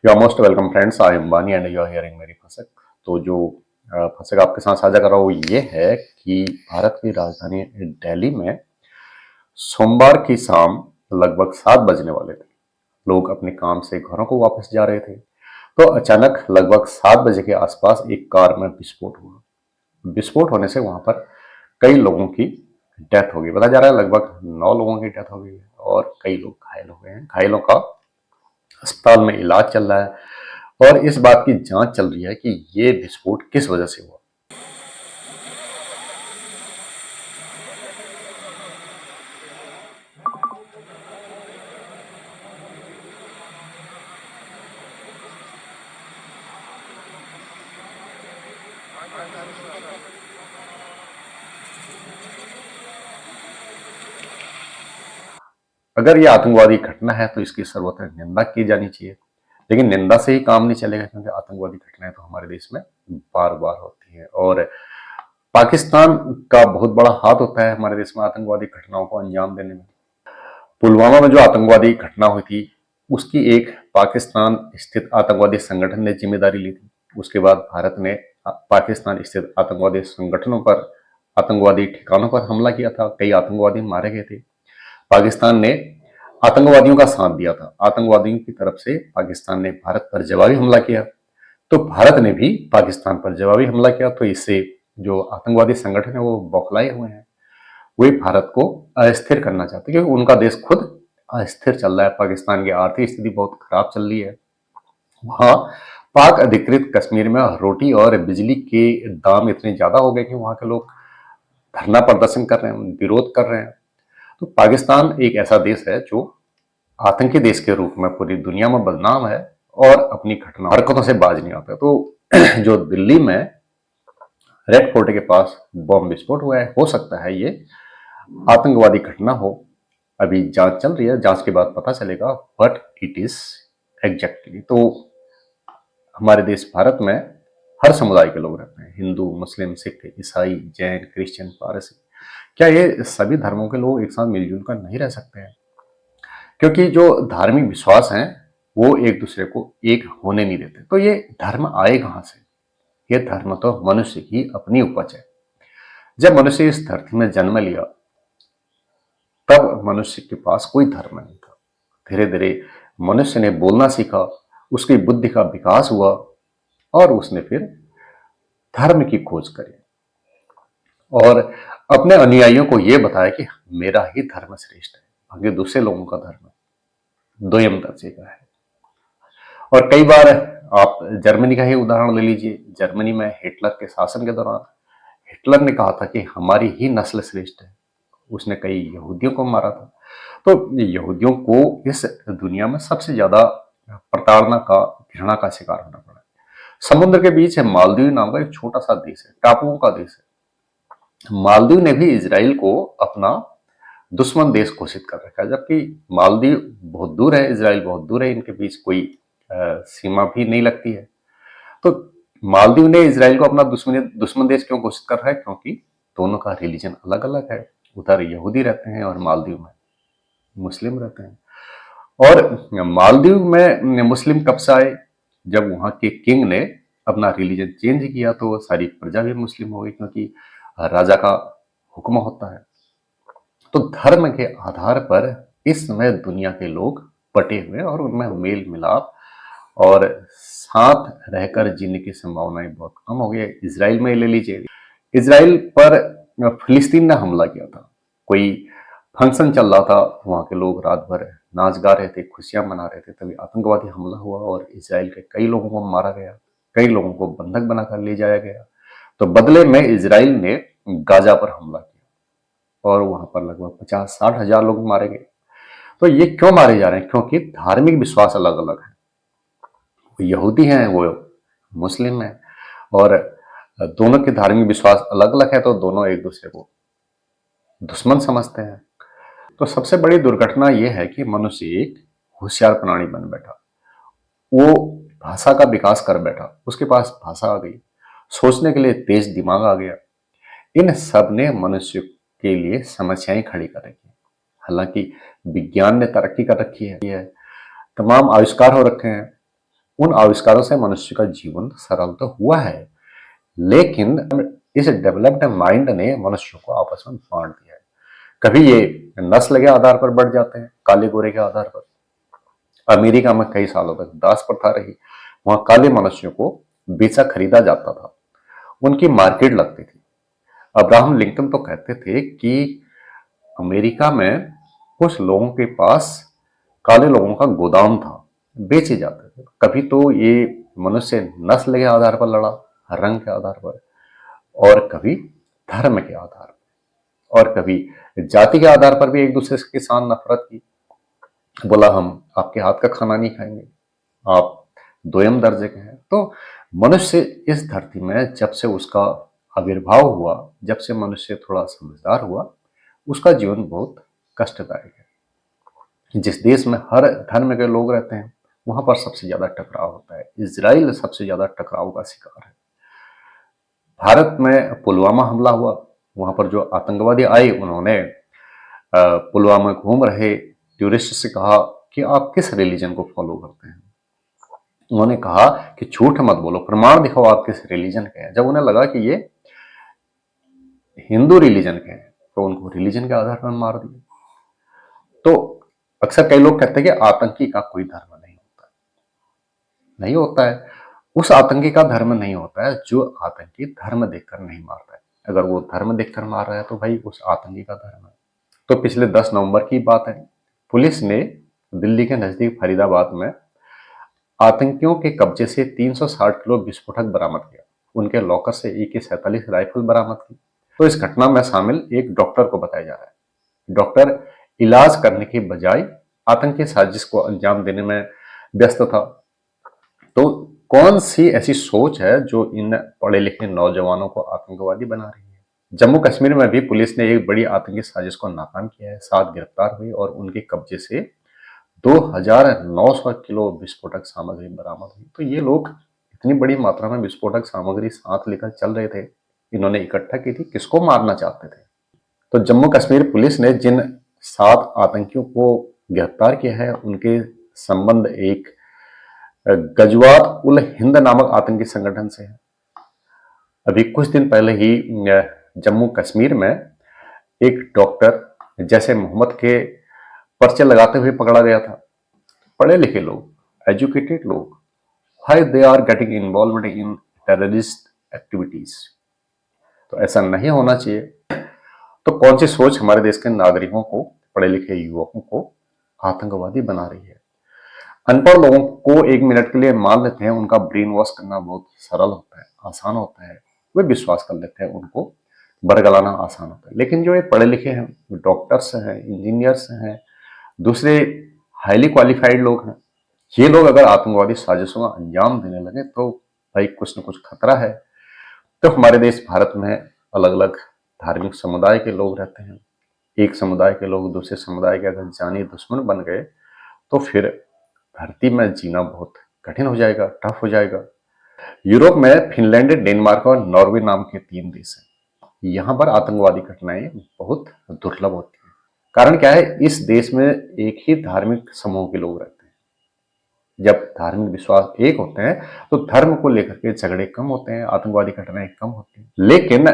You are most welcome friends, I am Bani and you are hearing मेरी फसक। तो जो फसक आपके साथ साझा कर रहा हूँ ये है कि भारत की राजधानी दिल्ली में सोमवार की शाम लगभग 7 बजने वाले थे। लोग अपने काम से घरों को वापस जा रहे थे, तो अचानक लगभग 7 बजे के आसपास एक कार में विस्फोट हुआ। विस्फोट होने से वहां पर कई लोगों की डेथ हो गई। बताया जा रहा है लगभग 9 लोगों की डेथ हो गई है और कई लोग घायल हो गए हैं। घायलों का अस्पताल में इलाज चल रहा है और इस बात की जांच चल रही है कि ये विस्फोट किस वजह से हुआ। अगर ये आतंकवादी घटना है तो इसकी सर्वत्र निंदा की जानी चाहिए, लेकिन निंदा से ही काम नहीं चलेगा, क्योंकि आतंकवादी घटनाएं तो हमारे देश में बार बार होती है और पाकिस्तान का बहुत बड़ा हाथ होता है हमारे देश में आतंकवादी घटनाओं को अंजाम देने में। पुलवामा में जो आतंकवादी घटना हुई थी उसकी एक पाकिस्तान स्थित आतंकवादी संगठन ने जिम्मेदारी ली थी। उसके बाद भारत ने पाकिस्तान स्थित आतंकवादी संगठनों पर, आतंकवादी ठिकानों पर हमला किया था। कई आतंकवादी मारे गए थे। पाकिस्तान ने आतंकवादियों का साथ दिया था। आतंकवादियों की तरफ से पाकिस्तान ने भारत पर जवाबी हमला किया, तो भारत ने भी पाकिस्तान पर जवाबी हमला किया। तो इससे जो आतंकवादी संगठन है वो बौखलाए हुए हैं। वे भारत को अस्थिर करना चाहते हैं, क्योंकि उनका देश खुद अस्थिर चल रहा है। पाकिस्तान की आर्थिक स्थिति बहुत खराब चल रही है। वहां पाक अधिकृत कश्मीर में रोटी और बिजली के दाम इतने ज्यादा हो गए कि वहां के लोग धरना प्रदर्शन कर रहे हैं, विरोध कर रहे हैं। तो पाकिस्तान एक ऐसा देश है जो आतंकी देश के रूप में पूरी दुनिया में बदनाम है और अपनी घटना हरकतों से बाज नहीं आता। तो जो दिल्ली में रेड फोर्ट के पास बम विस्फोट हुआ है, हो सकता है ये आतंकवादी घटना हो। अभी जांच चल रही है, जांच के बाद पता चलेगा व्हाट इट इज एग्जैक्टली। तो हमारे देश भारत में हर समुदाय के लोग रहते हैं, हिंदू, मुस्लिम, सिख, ईसाई, जैन, क्रिश्चियन, पारसी। क्या ये सभी धर्मों के लोग एक साथ मिलजुल कर नहीं रह सकते हैं? क्योंकि जो धार्मिक विश्वास हैं वो एक दूसरे को एक होने नहीं देते। तो ये धर्म आए कहां से? ये धर्म तो मनुष्य की अपनी उपज है। जब मनुष्य इस धरती में जन्म लिया तब मनुष्य के पास कोई धर्म नहीं था। धीरे धीरे मनुष्य ने बोलना सीखा, उसकी बुद्धि का विकास हुआ और उसने फिर धर्म की खोज करी और अपने अनुयायियों को यह बताया कि मेरा ही धर्म श्रेष्ठ है, बाकी दूसरे लोगों का धर्म दोयम दर्जे का है। और कई बार आप जर्मनी का ही उदाहरण ले लीजिए। जर्मनी में हिटलर के शासन के दौरान हिटलर ने कहा था कि हमारी ही नस्ल श्रेष्ठ है। उसने कई यहूदियों को मारा था। तो यहूदियों को इस दुनिया में सबसे ज्यादा प्रताड़ना का, घृणा का शिकार होना पड़ा। समुद्र के बीच है मालदीव नाम का एक छोटा सा देश है, टापुओं का देश है। मालदीव ने भी इसराइल को अपना दुश्मन देश घोषित कर रखा है, जबकि मालदीव बहुत दूर है, इसराइल बहुत दूर है, इनके बीच कोई सीमा भी नहीं लगती है। तो मालदीव ने इसराइल को अपना दुश्मन दुश्मन देश क्यों घोषित कर रहा है? क्योंकि दोनों का रिलीजन अलग अलग है। उधर यहूदी रहते हैं और मालदीव में मुस्लिम रहते हैं। और मालदीव में मुस्लिम कब से आए? जब वहां के किंग ने अपना रिलीजन चेंज किया तो सारी प्रजा भी मुस्लिम हो गई, क्योंकि राजा का हुक्म होता है। तो धर्म के आधार पर इस समय दुनिया के लोग बटे हुए और उनमें मेल मिलाप और साथ रहकर जीने की संभावनाएं बहुत कम हो गई है। इसराइल में ले लीजिए, इसराइल पर फिलिस्तीन ने हमला किया था। कोई फंक्शन चल रहा था, वहां के लोग रात भर नाच गा रहे थे, खुशियां मना रहे थे, तभी आतंकवादी हमला हुआ और इसराइल के कई लोगों को मारा गया, कई लोगों को बंधक बनाकर ले जाया गया। तो बदले में इसराइल ने गाजा पर हमला किया और वहां पर लगभग 50-60 हजार लोग मारे गए। तो ये क्यों मारे जा रहे हैं? क्योंकि धार्मिक विश्वास अलग अलग है। वो यहूदी हैं, वो मुस्लिम हैं, और दोनों के धार्मिक विश्वास अलग अलग है, तो दोनों एक दूसरे को दुश्मन समझते हैं। तो सबसे बड़ी दुर्घटना यह है कि मनुष्य एक होशियार प्राणी बन बैठा। वो भाषा का विकास कर बैठा, उसके पास भाषा आ गई, सोचने के लिए तेज दिमाग आ गया। इन सब ने मनुष्य के लिए समस्याएं खड़ी कर रखी। हालांकि विज्ञान ने तरक्की कर रखी है, तमाम आविष्कार हो रखे हैं, उन आविष्कारों से मनुष्य का जीवन सरल तो हुआ है, लेकिन इस डेवलप्ड माइंड ने मनुष्य को आपस में बांट दिया है। कभी ये नस्ल के आधार पर बढ़ जाते हैं, काले गोरे के आधार पर। अमेरिका में कई सालों तक दास प्रथा रही। वहां काले मनुष्यों को बेचा खरीदा जाता था, उनकी मार्केट लगती थी। अब्राहम लिंकन तो कहते थे कि अमेरिका में कुछ लोगों के पास काले लोगों का गोदाम था, बेचे जाते थे। कभी तो ये मनुष्य नस्ल के आधार पर लड़ा, रंग के आधार पर, और कभी धर्म के आधार पर, और कभी जाति के आधार पर भी एक दूसरे के साथ नफरत की। बोला हम आपके हाथ का खाना नहीं खाएंगे, आप दोयम दर्जे के हैं। तो मनुष्य इस धरती में जब से उसका आविर्भाव हुआ, जब से मनुष्य थोड़ा समझदार हुआ, उसका जीवन बहुत कष्टदायक है। जिस देश में हर धर्म के लोग रहते हैं, वहां पर सबसे ज्यादा टकराव होता है। इजराइल सबसे ज्यादा टकराव का शिकार है। भारत में पुलवामा हमला हुआ, वहां पर जो आतंकवादी आए, उन्होंने पुलवामा में घूम रहे टूरिस्ट से कहा कि आप किस रिलीजन को फॉलो करते हैं। उन्होंने कहा कि झूठ मत बोलो, प्रमाण दिखाओ आप किस रिलीजन के हैं। जब उन्हें लगा कि ये हिंदू रिलीजन के हैं, तो उनको रिलीजन के आधार पर मार दिया। तो अक्सर कई लोग कहते हैं कि आतंकी का कोई धर्म नहीं होता, नहीं होता है। उस आतंकी का धर्म नहीं होता है जो आतंकी धर्म देखकर नहीं मारता है। अगर वो धर्म देखकर मार रहा है तो भाई उस आतंकी का धर्म है। तो पिछले 10 नवंबर की बात है, पुलिस ने दिल्ली के नजदीक फरीदाबाद में आतंकियों के कब्जे से 360 किलो विस्फोटक बरामद किया। उनके लॉकर से AK-47 राइफल बरामद की। तो इस घटना में शामिल एक डॉक्टर को बताया जा रहा है। डॉक्टर इलाज करने के बजाय आतंकी साजिश को अंजाम देने में व्यस्त था। तो कौन सी ऐसी सोच है जो इन पढ़े लिखे नौजवानों को आतंकवादी बना रही है? जम्मू कश्मीर में भी पुलिस ने एक बड़ी आतंकी साजिश को नाकाम किया है। 7 गिरफ्तार हुए और उनके कब्जे से 2900 किलो विस्फोटक सामग्री बरामद हुई। तो ये लोग इतनी बड़ी मात्रा में विस्फोटक सामग्री साथ लेकर चल रहे थे। इन्होंने इकट्ठा की थी, किसको मारना चाहते थे? तो जम्मू कश्मीर पुलिस ने जिन 7 आतंकियों को गिरफ्तार किया है, उनके संबंध एक गजवात उल हिंद नामक आतंकी संगठन से है। अभी कुछ दिन पहले ही जम्मू कश्मीर में एक डॉक्टर जैसे मोहम्मद के पर्चे लगाते हुए पकड़ा गया था। पढ़े लिखे लोग, एजुकेटेड लोग, why they are getting involved in terrorist activities? तो ऐसा नहीं होना चाहिए। तो कौन सी सोच हमारे देश के नागरिकों को, पढ़े लिखे युवकों को आतंकवादी बना रही है? अनपढ़ लोगों को 1 मिनट के लिए मान लेते हैं, उनका ब्रेन वॉश करना बहुत सरल होता है, आसान होता है, वे विश्वास कर लेते हैं, उनको बरगलाना आसान होता है। लेकिन जो ये पढ़े लिखे हैं, डॉक्टर्स हैं, इंजीनियर्स हैं, दूसरे हाईली क्वालिफाइड लोग हैं, ये लोग अगर आतंकवादी साजिशों का अंजाम देने लगे तो भाई कुछ न कुछ खतरा है। तो हमारे देश भारत में अलग अलग धार्मिक समुदाय के लोग रहते हैं। एक समुदाय के लोग दूसरे समुदाय के अगर जानी दुश्मन बन गए तो फिर धरती में जीना बहुत कठिन हो जाएगा, टफ हो जाएगा। यूरोप में फिनलैंड, डेनमार्क और नॉर्वे नाम के 3 देश हैं। यहाँ पर आतंकवादी घटनाएं बहुत दुर्लभ होती हैं। कारण क्या है? इस देश में एक ही धार्मिक समूह के लोग रहते हैं। जब धार्मिक विश्वास एक होते हैं तो धर्म को लेकर के झगड़े कम होते हैं, आतंकवादी घटनाएं कम होती हैं। लेकिन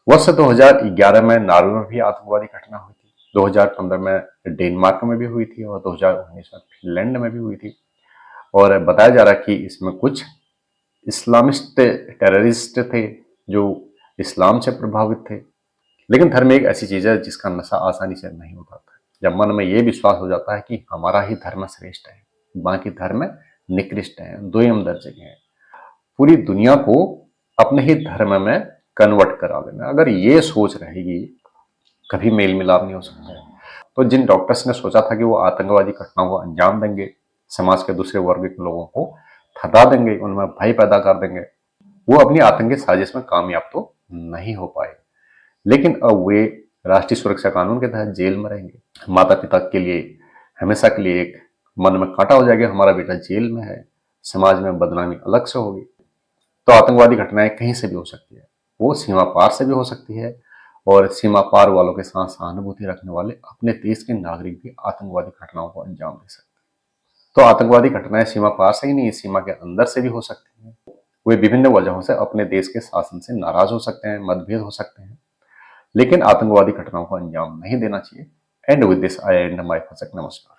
वर्ष 2011 में नॉर्वे में भी आतंकवादी घटना हुई थी, 2015 में डेनमार्क में भी हुई थी और 2019 में फिनलैंड में भी हुई थी। और बताया जा रहा है कि इसमें कुछ इस्लामिस्ट टेररिस्ट थे जो इस्लाम से प्रभावित थे। लेकिन धर्म एक ऐसी चीज है जिसका नशा आसानी से नहीं उतरता। जब मन में ये विश्वास हो जाता है कि हमारा ही धर्म श्रेष्ठ है, बाकी धर्म निकृष्ट है, दोयम दर्जे के हैं, पूरी दुनिया को अपने ही धर्म में कन्वर्ट करा देना, अगर ये सोच रहेगी, कभी मेल मिलाप नहीं हो सकता है। तो जिन डॉक्टर्स ने सोचा था कि वो आतंकवादी घटनाओं को अंजाम देंगे, समाज के दूसरे वर्ग के लोगों को थका देंगे, उनमें भय पैदा कर देंगे, वो अपनी आतंकी साजिश में कामयाब तो नहीं हो पाए। लेकिन अब वे राष्ट्रीय सुरक्षा कानून के तहत जेल में रहेंगे। माता पिता के लिए हमेशा के लिए एक मन में कांटा हो जाएगा, हमारा बेटा जेल में है, समाज में बदनामी अलग से होगी। तो आतंकवादी घटनाएं कहीं से भी हो सकती है, वो सीमा पार से भी हो सकती है, और सीमा पार वालों के साथ सहानुभूति रखने वाले अपने देश के नागरिक भी आतंकवादी घटनाओं को अंजाम दे सकते हैं। तो आतंकवादी घटनाएं सीमा पार से ही नहीं, सीमा के अंदर से भी हो सकती हैं। वे विभिन्न वजहों से अपने देश के शासन से नाराज हो सकते हैं, मतभेद हो सकते हैं, लेकिन आतंकवादी घटनाओं को अंजाम नहीं देना चाहिए। And with this I and my फसक। नमस्कार।